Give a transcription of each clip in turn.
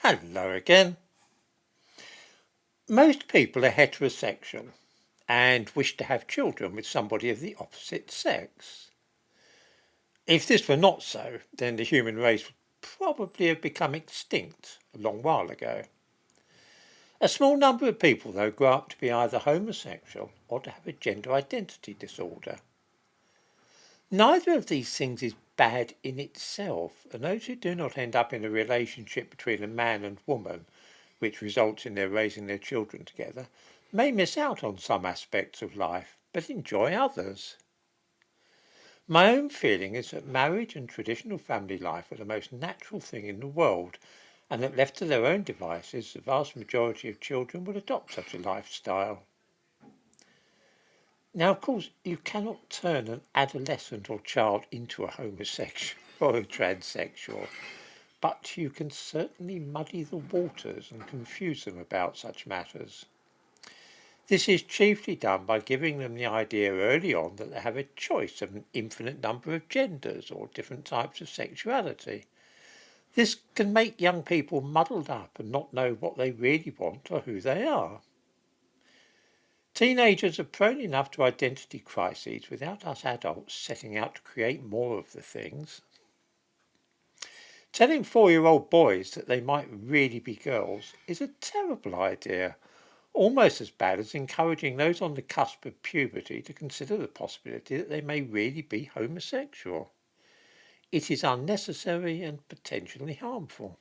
Hello again. Most people are heterosexual and wish to have children with somebody of the opposite sex. If this were not so, then the human race would probably have become extinct a long while ago. A small number of people, though, grow up to be either homosexual or to have a gender identity disorder. Neither of these things is bad in itself, and those who do not end up in a relationship between a man and woman, which results in their raising their children together, may miss out on some aspects of life, but enjoy others. My own feeling is that marriage and traditional family life are the most natural thing in the world, and that left to their own devices, the vast majority of children will adopt such a lifestyle. Now, of course, you cannot turn an adolescent or child into a homosexual or a transsexual, but you can certainly muddy the waters and confuse them about such matters. This is chiefly done by giving them the idea early on that they have a choice of an infinite number of genders or different types of sexuality. This can make young people muddled up and not know what they really want or who they are. Teenagers are prone enough to identity crises without us adults setting out to create more of the things. Telling 4-year-old boys that they might really be girls is a terrible idea, almost as bad as encouraging those on the cusp of puberty to consider the possibility that they may really be homosexual. It is unnecessary and potentially harmful.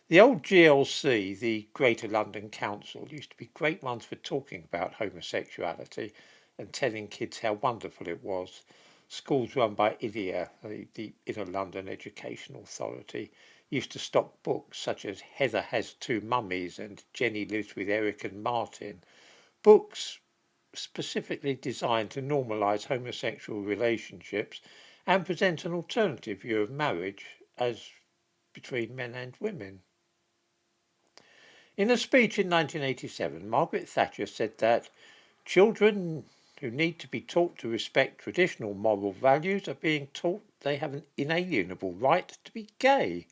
The old GLC, the Greater London Council, used to be great ones for talking about homosexuality and telling kids how wonderful it was. Schools run by IDEA, the Inner London Education Authority, used to stock books such as Heather Has Two Mummies and Jenny Lives with Eric and Martin, books specifically designed to normalise homosexual relationships and present an alternative view of marriage as between men and women. In a speech in 1987, Margaret Thatcher said that children who need to be taught to respect traditional moral values are being taught they have an inalienable right to be gay.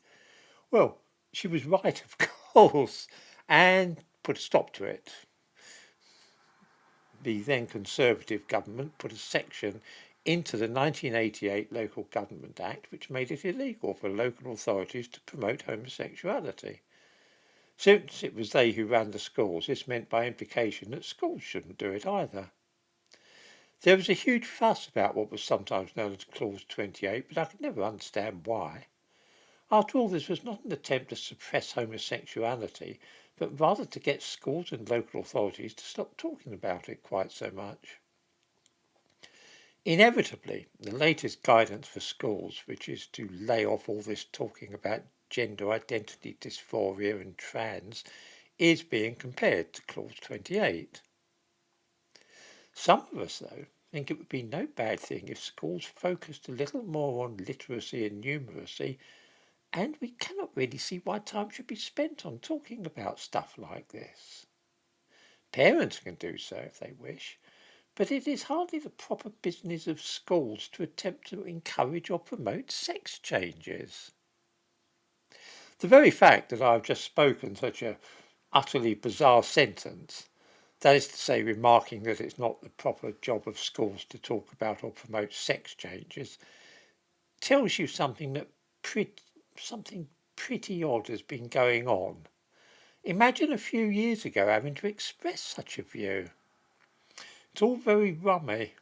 Well, she was right, of course, and put a stop to it. The then Conservative government put a section into the 1988 Local Government Act which made it illegal for local authorities to promote homosexuality. Since it was they who ran the schools, this meant by implication that schools shouldn't do it either. There was a huge fuss about what was sometimes known as Clause 28, but I could never understand why. After all, this was not an attempt to suppress homosexuality, but rather to get schools and local authorities to stop talking about it quite so much. Inevitably, the latest guidance for schools, which is to lay off all this talking about gender identity dysphoria and trans, is being compared to Clause 28. Some of us, though, think it would be no bad thing if schools focused a little more on literacy and numeracy, and we cannot really see why time should be spent on talking about stuff like this. Parents can do so if they wish, but it is hardly the proper business of schools to attempt to encourage or promote sex changes. The very fact that I have just spoken such a utterly bizarre sentence, that is to say, remarking that it's not the proper job of schools to talk about or promote sex changes, tells you something pretty odd has been going on. Imagine a few years ago having to express such a view. It's all very rummy.